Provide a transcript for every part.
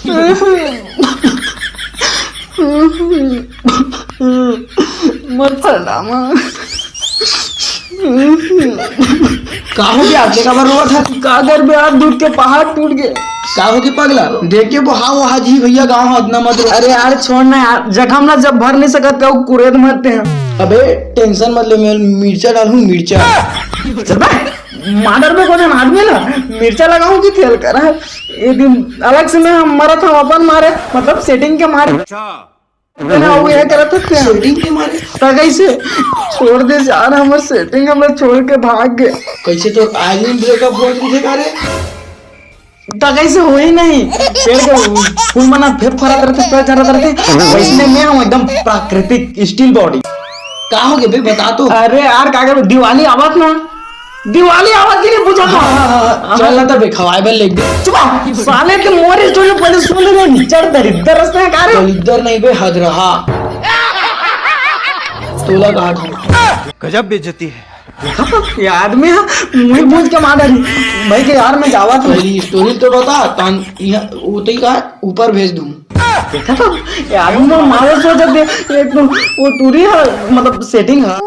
मत फड़ा मत। का हो गया? आपने का रोआ था? कागर में हाथ दूध के पहाड़ टूट गए। का हो गया पगला? देखे बहाव हाजी भैया गाँव हदना मत रो। अरे यार छोड़ना यार, जख्म ना जब भर नहीं सकते वो कुरेद मरते हैं। अबे टेंशन मत ले, मैं मिर्चा डालूं मिर्चा। चल भाई, माडर में कौन आदमी ना मिर्चा लगाऊं कि तेल करा। ये दिन अलग से मैं मरा था अपन मारे, मतलब सेटिंग के मारे। ना वो ये करा था क्या? सेटिंग के मारे कैसे छोड़ दे यार, हमारे सेटिंग हमें छोड़ के भाग गए। कैसे? तो आज ही ब्रेकअप हो तुझे का रे? कैसे हो ही नहीं। पेड़ के फूल मना फेंक फरा करते पेड़ चढ़ा करते वैसे मैं हूँ एकदम प्राकृतिक स्टील बॉडी। का हो गया भाई बता तो। अरे यार का कर दिवाली आवाज ना, दिवाली आवाज के लिए पूछा था। चल ना तब खवाए बल लिख दे। चुप साले के मोरे स्टोरी पहले सुन ले, निचड़ दरिद्र रस्ते है का रे। दरिद्र नहीं बे, हद रहा। तोला कहा था गजब बेइज्जती है। ये आदमी है मुझे पूछ के मार रही भाई के यार मैं जावा था। पहली स्टोरी तो बता, तान वो तो ही कहा ऊपर भेज दूं। देखा था ये आदमी को मारे सोच दे। एक तो वो टूरी है, मतलब सेटिंग है।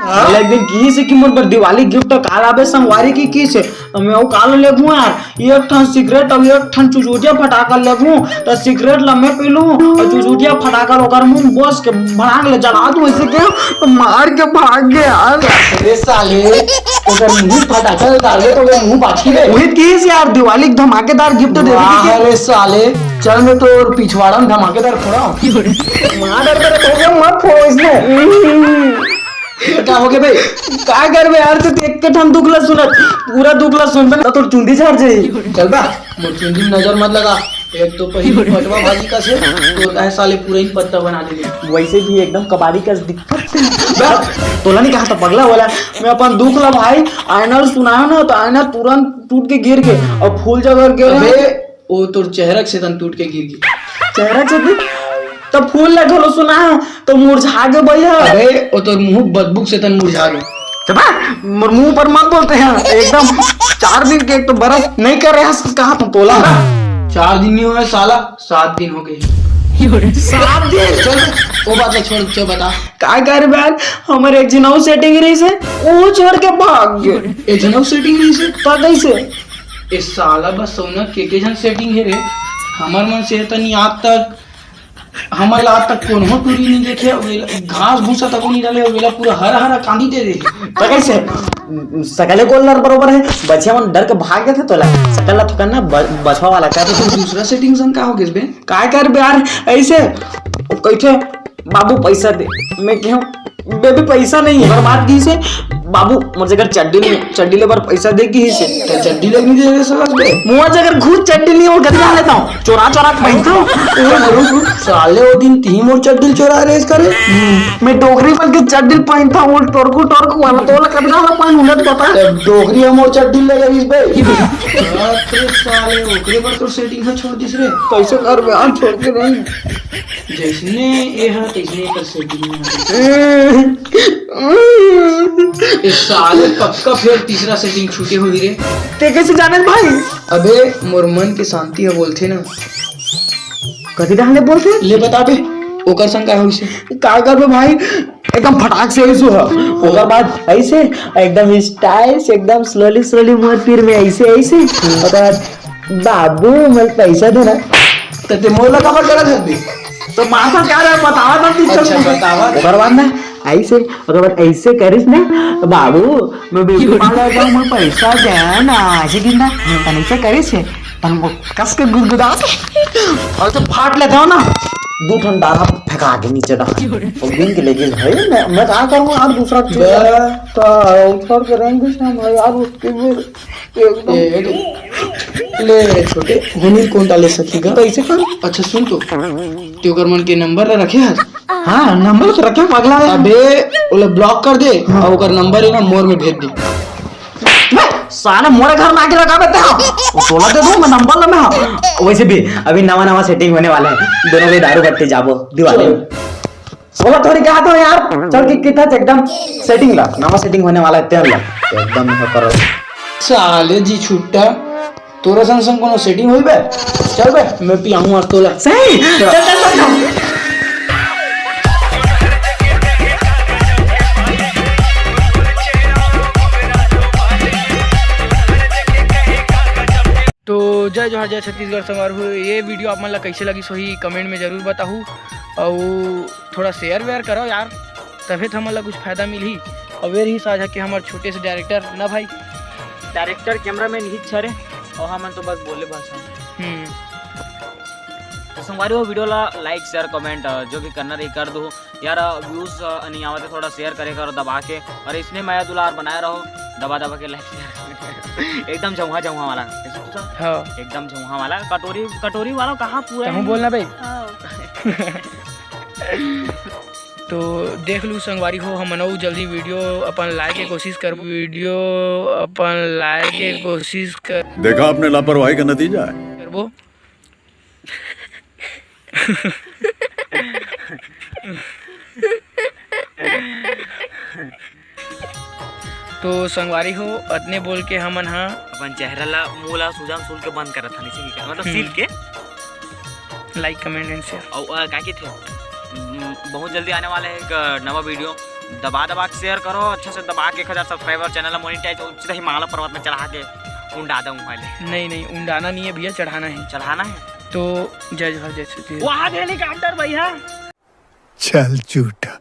एक दिन की से कि मोर पर दिवाली गिफ्ट काल आबे संगवारी की से मैं वो काल लेबू यार एक ठन सिगरेट और एक ठन चुचुटिया फटाका लेबू। तो सिगरेट लम्बे पीलू और चुचुटिया फटाका ओकर मुंह बस के भड़ाक ले जला दूं ऐसे क्या, तो मार के भाग गए यार। अरे साले अगर मुंह फटाका डाल दे तो वो मुंह बाकी रे। वही की से यार दिवाली धमाकेदार गिफ्ट दे दी थी। अरे साले चल मैं तो और पिछवाड़ा में धमाकेदार फोड़ा मार डर मत फोड़ो इसमें। क्या हो गया भाई? का करबे यार, तो एक के ठन दुखला सुनत पूरा दुखला सुनबे ना तो चुंदी झाड़ जाई। चल बा मुर्चुंदी नजर मत लगा। एक तो पहले पटवा भाजी का से तो है साले पूरा ही पत्ता बना दे। वैसे भी एकदम कबाड़ी का दिक्कत तोला नहीं कहा था पगला वाला। मैं अपन दुखला भाई आईना सुनाया ना तो आईना तुरंत टूट के गिर के और फूल जगह गिर। वो तो चेहरा से तन टूट के गिर गई। चेहरा से तब फूल लगलो सुना तो मुरझा गए भैया। अरे वो तो मुंह बदबू से तन मुरझा गए। चबा मुंह पर मत बोलते हैं एकदम 4 दिन के एक तो बरस नहीं कर रहे हैं। कहा तुम तोला 4 दिन नहीं हुए साला, 7 दिन हो गए। 7 दिन चल वो बात छोड़, चल बता का कर बैल हमारे एक जिनाऊ सेटिंग रही से वो छोड़ के भाग गए। ए जनऊ सेटिंग नहीं से तो कैसे ए साला बस सोना के जन सेटिंग है रे। हमार मन से तनी आज तक हमारे आज तक कौन हो टूरी नहीं देखे, घास भूसा तक नहीं डाले, वेला पूरा हरा हरा कांदी दे दे। तो कैसे सकले गोलर बरोबर है बच्चे मन डर के भाग गए थे तोला सकला तो करना बचवा वाला का। तो दूसरा सेटिंग सन का हो गइस बे? काय कर बे यार ऐसे कैसे बाबू पैसा दे। मैं कहूं बेबी पैसा नहीं है बात की से बाबू मुझे अगर चड्डी ले बार पैसा दे की से तो चड्डी लग नहीं दे रे साला बे। मुझे अगर खुद चड्डी नहीं और गद्दा लेता हूं चोरा चोरा पहनता हूं। साले वो दिन तीन और चड्डी चोरा रेस करे। मैं डोगरी बन के चड्डी पहनता हूं टोरकू वाला तोला कदगा वाला पहन उलट पता तब डोगरी हम और चड्डी ले गइस बे। अरे साले ओकरे पर तो सेटिंग है छोड़ दिस रे। कैसे कर बे यार छोड़ के नहीं जैसने ये है तैसने कर सेटिंग इस साले पक्का फिर तीसरा सेटिंग छूटे हुई रे। ते कैसे जाने भाई? अबे मोर मन की शांति है बोलते ना कदी डालने बोलते ले बता बे ओकर संग का होई से का कर बे भाई एकदम फटाक से ऐसे है ओकर बाद ऐसे एकदम स्टाइल से एकदम स्लोली मोर पीर में ऐसे ओकर बाबू मैं पैसा देना ते मोर लगा पर करा दे तो माथा क्या रे बतावा ना। अच्छा बतावा। ओकर बाद ना ऐसे ओकर बाद ऐसे करिस ना बाबू मैं बिल्कुल माला जाऊं मैं पैसा दे ना ऐसे गिनना तन ऐसे करिस तन वो कस के गुदगुदा और तो फाट लेता हो ना 2 ठन डारा फेंका के नीचे डाल और गिन के लेके भाई मैं क्या करूं यार दूसरा तो ऊपर करेंगे हम यार उसके एकदम ले छोटे होनी कौन डाले सकेगा तो ऐसे कर। अच्छा सुन तो त्योकर मन के नंबर रखे है। हाँ नंबर तो रखे पगला है। अबे ओले ब्लॉक कर दे और ओकर नंबर है ना मोर में भेज दे। साला मोरे घर में आके लगा बेटा वो तोला दे दूं मैं नंबर ले मैं। वैसे भी अभी नवा सेटिंग होने वाला है दोनों ले दारू करते जाबो दिवाली में। बोला थोड़ी कहा तो यार चल के कितना एकदम सेटिंग ला नवा सेटिंग होने वाला है तेरा एकदम करो साले जी छुट्टा तोरा संग संग कोनो सेटिंग होई बे? चल बे, मैं पियाऊं आज तोला। सही चल चल चल चल। तो जय जोहार जय छत्तीसगढ़ संगवार हो। ये वीडियो आप मन ला कैसे लगी सोही कमेंट में जरूर बताहू और थोड़ा शेयर वेयर करो यार, तभी तो हमन ला कुछ फायदा मिलही। और वे ही साझा के हमारे छोटे से डायरेक्टर ना भाई, डायरेक्टर कैमरामैन ही छरे और हमन तो बस बोले भाषा। तो संगवारी हो वीडियो ला लाइक शेयर कमेंट जो भी करना रही कर दो यार। व्यूज नहीं आवते थोड़ा शेयर करे करो दबा के, और इसने माया दुलार बनाए रहो दबा दबा के लाइक शेयर एकदम झुहा झुहा वाला। हाँ एकदम झुहा वाला कटोरी कटोरी वाला कहाँ पूरा कहूँ बोलना भाई। हाँ। तो देख लू संगवारी हो, हम मनऊ जल्दी वीडियो अपन लाए के कोशिश कर, वीडियो अपन लाए के कोशिश कर देखा आपने लापरवाही का नतीजा है। करबो। तो संगवारी हो अतने बोल के हमन हाँ अपन चेहरा ला मुँह ला सुजान सुल के बंद करत हनी से मतलब सील के लाइक कमेंट एंड शेयर। और क्या थे बहुत जल्दी आने वाला है एक नवा वीडियो, दबा दबा के शेयर करो अच्छे से दबा के 1000 सब्सक्राइबर चैनल मोनेटाइज सीधा हिमालय पर्वत में चढ़ा के उंडा दूँ पहले। नहीं उंडाना नहीं है भैया, चढ़ाना है। चढ़ाना है तो जय जोहार जय छत्तीसगढ़। वहाँ हेलीकॉप्टर भैया चल झूठा।